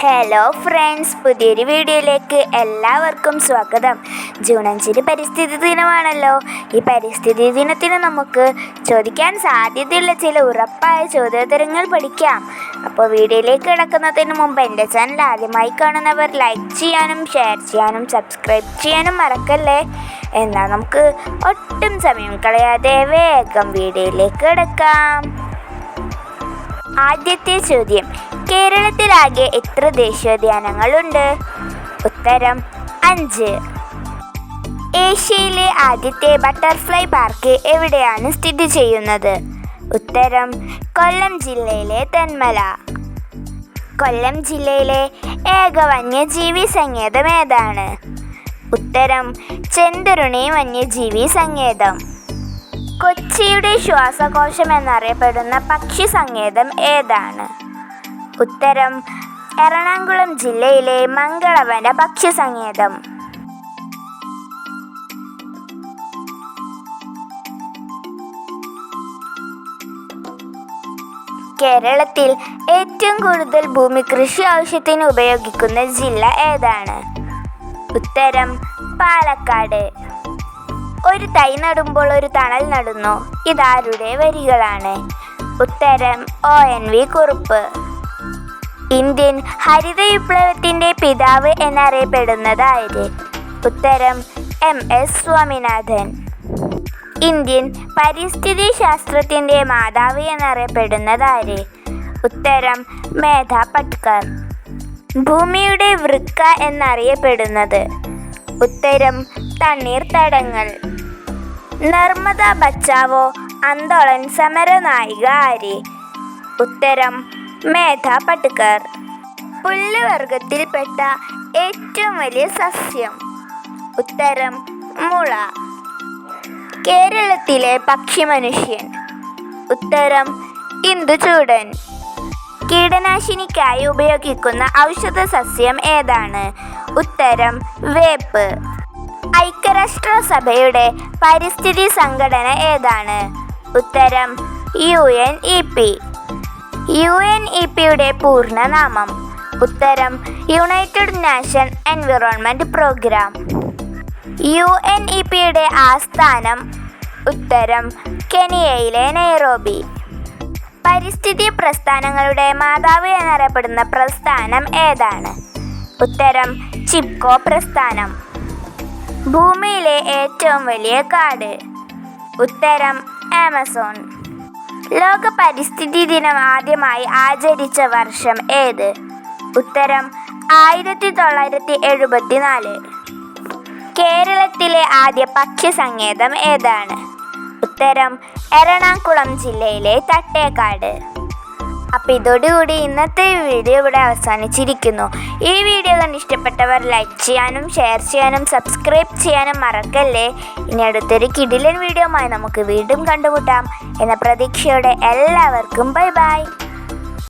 Hello friends, പുതിയൊരു വീഡിയോയിലേക്ക് എല്ലാവർക്കും സ്വാഗതം. ജൂൺ 5 പരിസ്ഥിതി ദിനമാണല്ലോ. ഈ പരിസ്ഥിതി ദിനത്തിന് നമുക്ക് ചോദിക്കാൻ സാധ്യതയുള്ള ചില ഉറപ്പായ ചോദ്യോത്തരങ്ങൾ പഠിക്കാം. അപ്പോൾ വീഡിയോയിലേക്ക് കിടക്കുന്നതിന് മുമ്പ് എൻ്റെ ചാനൽ ആദ്യമായി കാണുന്നവർ ലൈക്ക് ചെയ്യാനും ഷെയർ ചെയ്യാനും സബ്സ്ക്രൈബ് ചെയ്യാനും മറക്കല്ലേ. എന്നാൽ നമുക്ക് ഒട്ടും സമയം കളയാതെ വേഗം വീഡിയോയിലേക്ക് കിടക്കാം. ആദ്യത്തെ ചോദ്യം: കേരളത്തിലാകെ എത്ര ദേശീയോദ്യാനങ്ങളുണ്ട്? ഉത്തരം 5. ഏഷ്യയിലെ ആദ്യത്തെ ബട്ടർഫ്ലൈ പാർക്ക് എവിടെയാണ് സ്ഥിതി ചെയ്യുന്നത്? ഉത്തരം കൊല്ലം ജില്ലയിലെ തെന്മല. കൊല്ലം ജില്ലയിലെ ഏക വന്യജീവി സങ്കേതം ഏതാണ്? ഉത്തരം ചെന്തുരുണി വന്യജീവി സങ്കേതം. കൊച്ചിയുടെ ശ്വാസകോശം എന്നറിയപ്പെടുന്ന പക്ഷി സങ്കേതം ഏതാണ്? ഉത്തരം എറണാകുളം ജില്ലയിലെ മംഗളവന പക്ഷി സങ്കേതം. കേരളത്തിൽ ഏറ്റവും കൂടുതൽ ഭൂമി കൃഷി ആവശ്യത്തിന് ഉപയോഗിക്കുന്ന ജില്ല ഏതാണ്? ഉത്തരം പാലക്കാട്. ഒരു തൈ നടുമ്പോൾ ഒരു തണൽ നടുന്നു. ഇതാരുടെ വരികളാണ്? ഉത്തരം ONV കുറുപ്പ്. ഇന്ത്യൻ ഹരിത വിപ്ലവത്തിൻ്റെ പിതാവ് എന്നറിയപ്പെടുന്നത് ആര്? ഉത്തരം MS സ്വാമിനാഥൻ. ഇന്ത്യൻ പരിസ്ഥിതി ശാസ്ത്രത്തിൻ്റെ മാതാവ് എന്നറിയപ്പെടുന്നത് ആര്? ഉത്തരം മേധ പട്കർ. ഭൂമിയുടെ വൃക്ക എന്നറിയപ്പെടുന്നത്? ഉത്തരം തണ്ണീർത്തടങ്ങൾ. നർമ്മദ ബച്ചാവോ ആന്തോളൻ സമര നായിക ആര്? ഉത്തരം മേധ പട്കർ. പുല്ലുവർഗത്തിൽപ്പെട്ട ഏറ്റവും വലിയ സസ്യം? ഉത്തരം മുള. കേരളത്തിലെ പക്ഷി മനുഷ്യൻ? ഉത്തരം ഇന്ദുചൂടൻ. കീടനാശിനിക്കായി ഉപയോഗിക്കുന്ന ഔഷധ സസ്യം ഏതാണ്? ഉത്തരം വേപ്പ്. ഐക്യരാഷ്ട്രസഭയുടെ പരിസ്ഥിതി സംഘടന ഏതാണ്? ഉത്തരം UNEP. UNEPയുടെ പൂർണ്ണനാമം? ഉത്തരം യുണൈറ്റഡ് നേഷൻ എൻവിറോൺമെൻറ്റ് പ്രോഗ്രാം. UNEPയുടെ ആസ്ഥാനം? ഉത്തരം കെനിയയിലെ നൈറോബി. പരിസ്ഥിതി പ്രസ്ഥാനങ്ങളുടെ മാതാവ് എന്നറിയപ്പെടുന്ന പ്രസ്ഥാനം ഏതാണ്? ഉത്തരം ചിപ്കോ പ്രസ്ഥാനം. ഭൂമിയിലെ ഏറ്റവും വലിയ കാട്? ഉത്തരം ആമസോൺ. ലോക പരിസ്ഥിതി ദിനം ആദ്യമായി ആചരിച്ച വർഷം ഏത്? ഉത്തരം 1974. കേരളത്തിലെ ആദ്യ പക്ഷി സങ്കേതം ഏതാണ്? ഉത്തരം എറണാകുളം ജില്ലയിലെ തട്ടേക്കാട്. അപ്പോൾ ഇതോടുകൂടി ഇന്നത്തെ വീഡിയോ ഇവിടെ അവസാനിച്ചിരിക്കുന്നു. ഈ വീഡിയോ കണ്ട് ഇഷ്ടപ്പെട്ടവർ ലൈക്ക് ചെയ്യാനും ഷെയർ ചെയ്യാനും സബ്സ്ക്രൈബ് ചെയ്യാനും മറക്കല്ലേ. ഇനി അടുത്തൊരു കിടിലൻ വീഡിയോയുമായി നമുക്ക് വീണ്ടും കണ്ടുമുട്ടാം എന്ന പ്രതീക്ഷയോടെ എല്ലാവർക്കും ബൈ ബൈ.